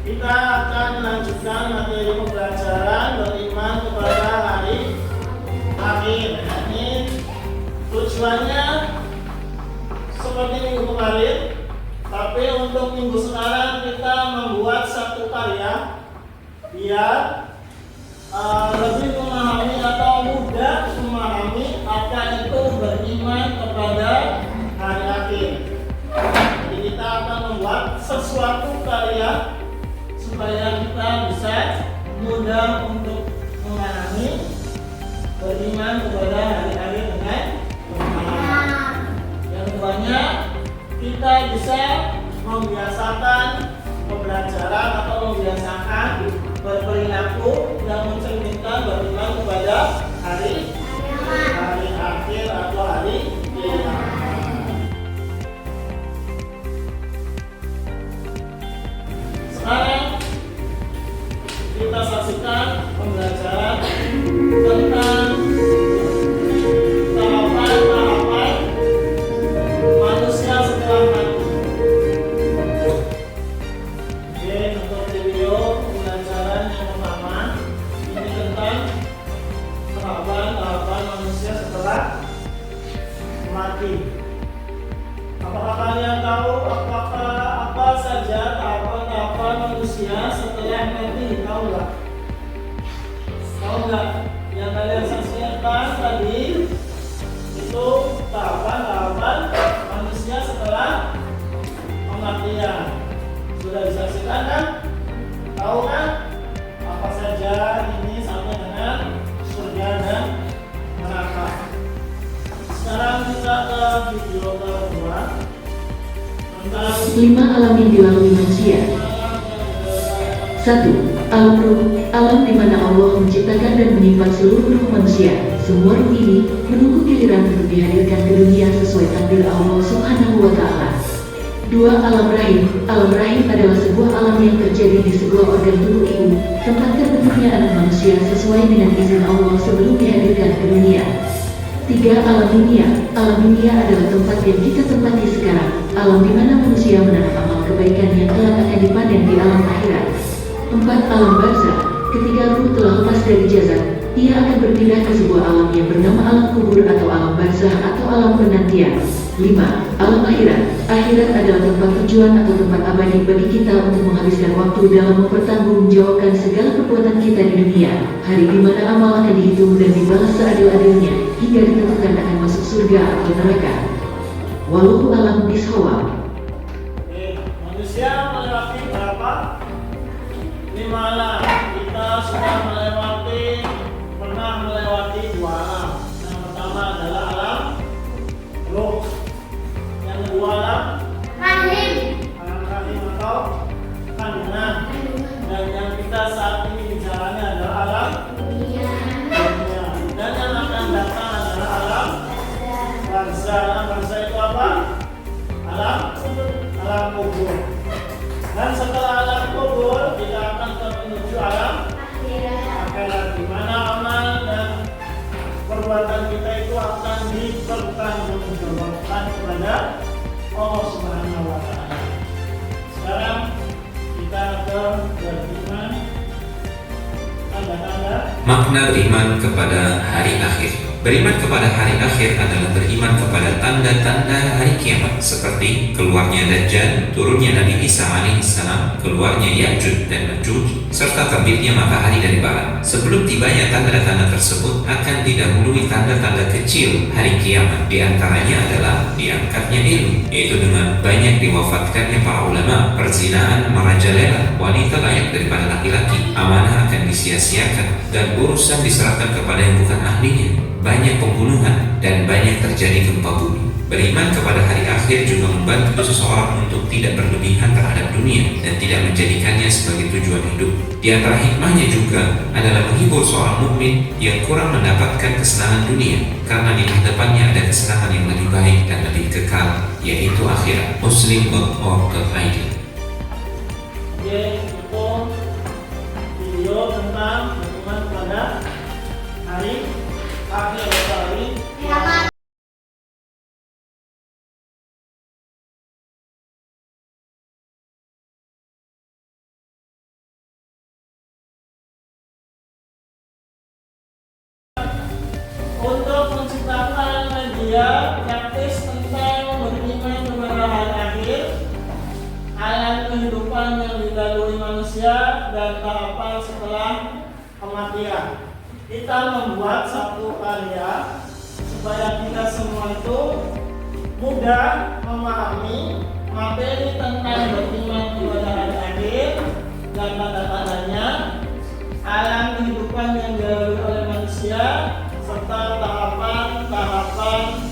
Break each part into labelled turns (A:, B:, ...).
A: Kita akan melanjutkan materi pembelajaran beriman kepada hari akhir. Ini tujuannya seperti minggu kemarin, tapi untuk minggu sekarang kita membuat satu karya biar lebih memahami atau mudah memahami apa itu beriman kepada hari akhir. Jadi kita akan membuat sesuatu karya supaya kita bisa mudah untuk memahami beriman kepada hari akhir dengan benar. Yang keduanya, kita bisa membiasakan pembelajaran atau membiasakan berperilaku yang mencerminkan beriman kepada hari akhir atau hari kiamat. Sekarang kita saksikan pembelajaran tentang tahapan-tahapan manusia setelah mati. Oke, untuk video pembelajaran yang pertama ini tentang tahapan-tahapan manusia setelah mati. Apakah kalian tahu apa saja tahapan-tahapan manusia setelah mati? Tahu nggak? Tahu nggak? Yang kalian saksikan tadi itu tahapan-tahapan manusia setelah kematian. Sudah disaksikan kan? Tahu kan? Apa saja ini sampai dengan surga dan neraka. Sekarang kita ke video kedua tentang
B: 5 alam yang dilalui manusia. 1. Alam ruh, alam di mana Allah menciptakan dan menyimpan seluruh ruh manusia. Semua ruh ini menunggu giliran untuk dihadirkan ke dunia sesuai takdir Allah Subhanahu wa Ta'ala. 2. Alam rahim, alam rahim adalah sebuah alam yang terjadi di sebuah organ tubuh ibu, tempat terbentuknya anak manusia sesuai dengan izin Allah sebelum dihadirkan ke dunia. 3. Alam dunia, alam dunia adalah tempat yang kita tempati sekarang, alam di mana manusia menanam amal kebaikan yang kelak akan dipanen di alam akhirat. 4. Alam barzakh, ketika ruh telah lepas dari jasad, ia akan berpindah ke sebuah alam yang bernama alam kubur atau alam barzakh atau alam penantian. 5. Alam akhirat, akhirat adalah tempat tujuan atau tempat abadi bagi kita untuk menghabiskan waktu dalam mempertanggungjawabkan segala perbuatan kita di dunia, hari di mana amal akan dihitung dan dibalas seadil-adilnya hingga ditentukan akan masuk surga atau neraka. Wallahu a'lam bishawab.
A: Manusia melewati berapa? 5 alam. Kita sudah pernah melewati 2 alam. Yang pertama adalah alam ruh. Yang kedua alam rahim. Alam rahim atau kandungan. Dan yang kita saat ini bicaranya adalah alam dunia. Dan yang akan datang adalah alam barzakh. Alam barzakh itu apa? Alam kubur. Dan setelah alam kubur kita akan menuju alam akhirat, di mana amal dan perbuatan kita itu akan dipertanggungjawabkan kepada Allah Subhanahu wa Ta'ala. Sekarang kita ke beriman, tanda-tanda
C: makna beriman kepada hari akhir. Beriman kepada hari akhir adalah beriman kepada tanda-tanda hari kiamat, seperti keluarnya Dajjal, turunnya Nabi Isa alaihissalam, keluarnya Ya'juj dan Ma'juj, serta terbitnya matahari dari barat. Sebelum tibanya tanda-tanda tersebut akan didahului tanda-tanda kecil hari kiamat. Di antaranya adalah diangkatnya ilmu, yaitu dengan banyak diwafatkannya para ulama, perzinaan merajalela, wanita layak daripada laki-laki, amanah akan disia-siakan, dan urusan diserahkan kepada yang bukan ahlinya, banyak pembunuhan, dan banyak terjadi gempa bumi. Beriman kepada hari akhir juga membantu seseorang untuk tidak berlebihan terhadap dunia dan tidak menjadikannya sebagai tujuan hidup. Di antara hikmahnya juga adalah menghibur seorang mukmin yang kurang mendapatkan kesenangan dunia, karena di hadapannya ada kesenangan yang lebih baik dan lebih kekal, yaitu akhirat. Muslim.org.id.
A: Oke, itu video tentang beriman kepada hari akhir atau hari kiamat. dia praktis tentang beriman kepada hari akhir, alam kehidupan yang dilalui manusia, dan tahapan setelah kematian. Kita membuat satu karya supaya kita semua itu mudah memahami materi tentang beriman kepada hari akhir dan tanda-tandanya, alam kehidupan yang dilalui oleh manusia, serta tahapan-tahapan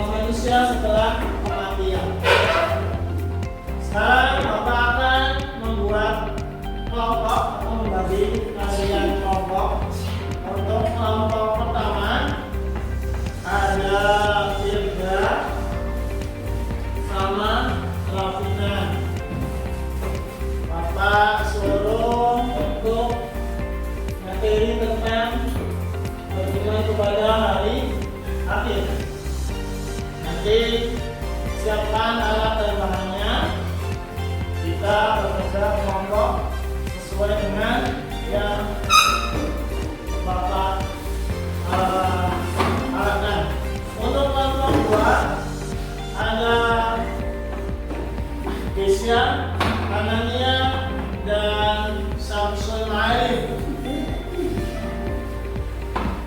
A: manusia setelah kematian. Sekarang Bapak akan membuat kelompok atau membagi kalian kelompok. Untuk kelompok pertama ada Firda sama Rafina. Bapak suruh untuk materi tentang beriman kepada hari akhir. Nanti siapkan alat dan bahannya. Kita bekerja kelompok sesuai dengan yang Bapak alatkan. Untuk kelompok 2 ada Desya, Anania, dan Samsul Ma'arif.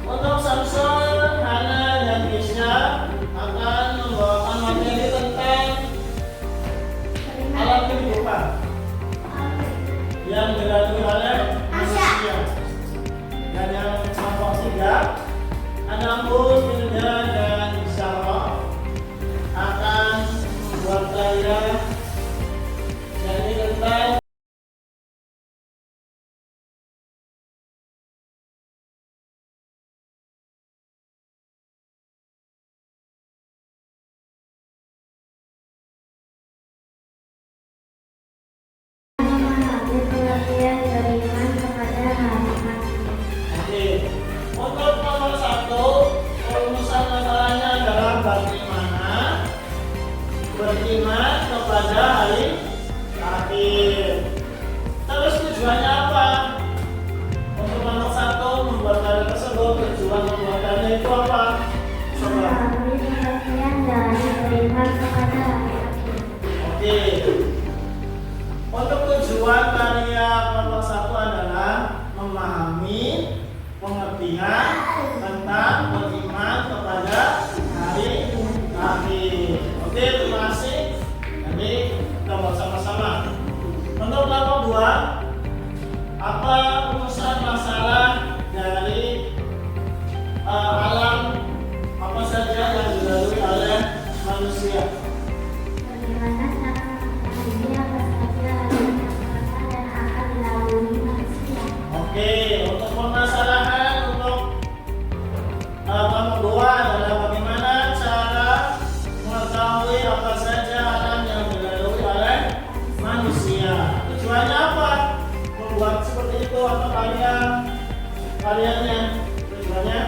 A: Untuk Samsul, Hana, dan Desya akan membawakan materi tentang alam kehidupan yang dilalui oleh manusia. Dan yang kelompok 3 ada Ampun, Firda, dan Isyara akan membuat karya jadi tentang untuk nomor 1, perumusan masalahnya adalah bagaimana beriman kepada hari akhir. Terus tujuannya apa? Untuk nomor 1 membuat karya tersebut, tujuan membuat karya itu apa? Coba. Oke. Untuk tujuan karya kelompok 1 adalah memahami pengertian tentang beriman kepada hari akhir. Oke, terima kasih. Nanti kita buat sama-sama. Untuk kelompok 2, apa rumusan masalah dari alam apa saja yang dilalui oleh manusia?
D: Bagaimana cara memahami apa saja yang akan dan akan dilalui manusia?
A: Oke, untuk permasalahan untuk kelompok 2 adalah bagaimana cara mengetahui apa saja alam yang dilalui oleh manusia. Tujuannya apa? Membuat seperti itu apa karyanya? Tujuannya?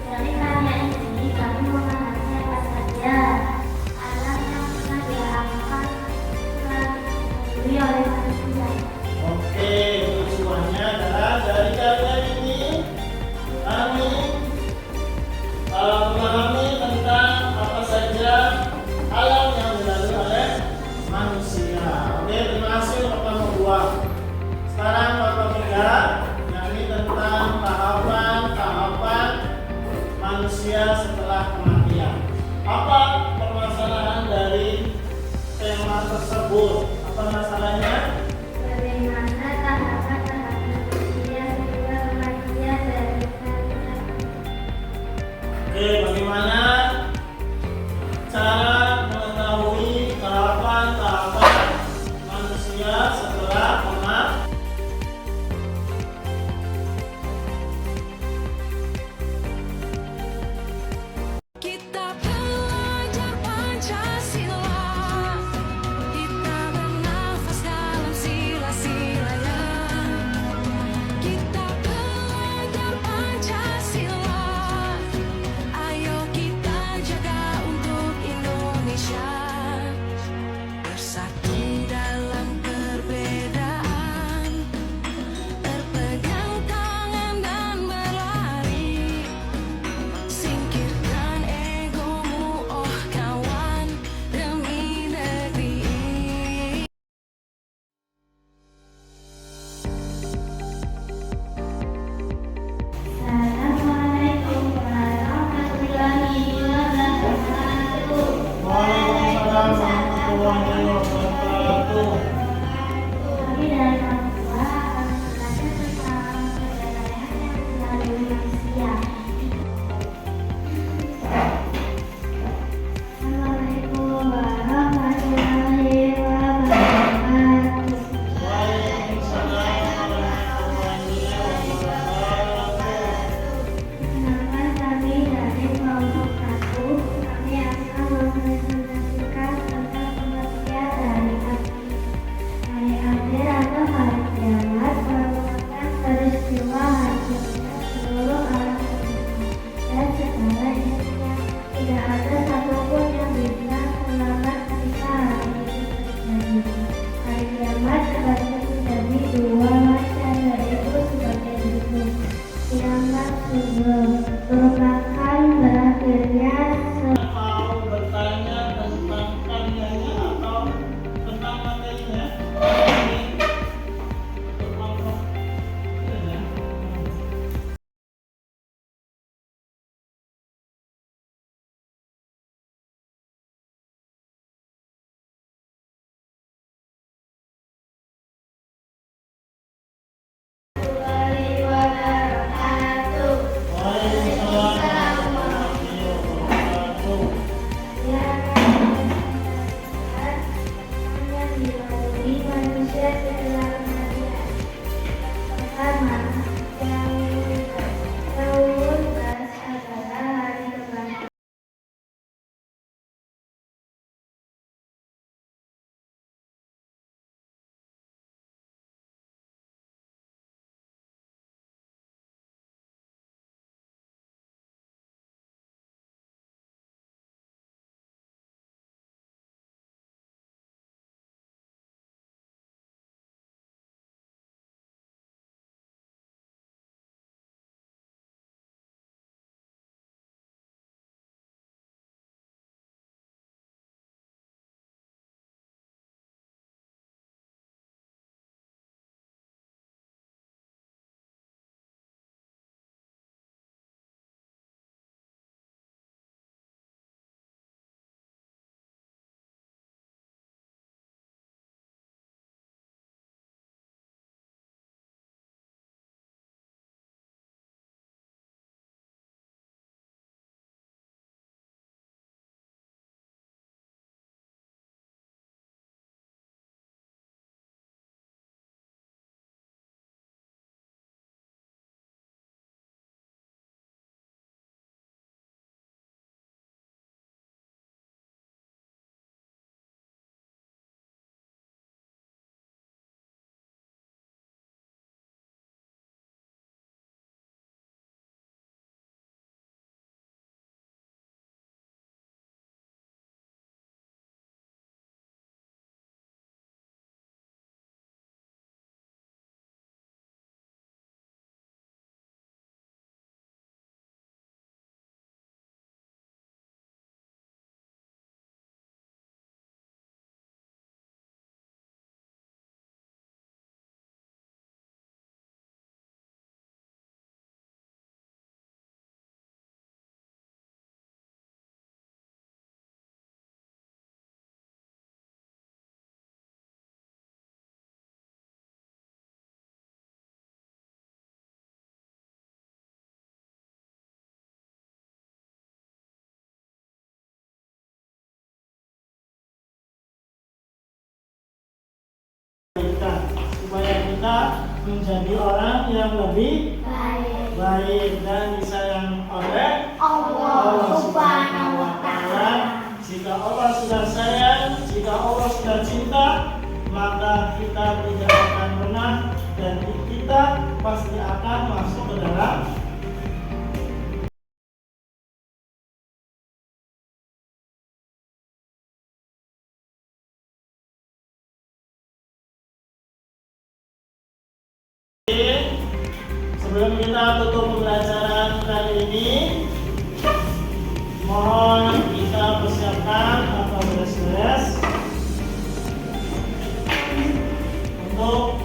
D: Dari karya ini kami memahami apa saja alam yang pernah dialami oleh manusia.
A: Oke, tujuannya adalah dari karya ini kami memahami tentang apa saja alam yang dilalui oleh manusia. Oke, terima kasih untuk kelompok 2. Sekarang kelompok 3, yakni tentang tahapan-tahapan manusia setelah kematian. Apa permasalahan dari tema tersebut? Apa masalahnya?
D: Bagaimana tahapan-tahapan manusia setelah kematian dari
A: Oke, bagaimana cara mengetahui tahapan-tahapan manusia setelah kematian?
E: Kita belajar Pancasila, kita bernafas dalam sila-silanya. Kita belajar Pancasila, ayo kita jaga untuk Indonesia. Bersatu dalam perbedaan, berpegang tangan dan berlari. Singkirkan
A: kita menjadi orang yang lebih
D: baik.
A: baik dan disayang oleh
D: Allah Subhanahu wa Ta'ala.
A: Jika Allah sudah sayang, jika Allah sudah cinta, maka kita tidak akan pernah dan kita pasti akan masuk ke dalam sebelum kita tutup pembelajaran kali ini, mohon kita persiapkan atau beres-beres untuk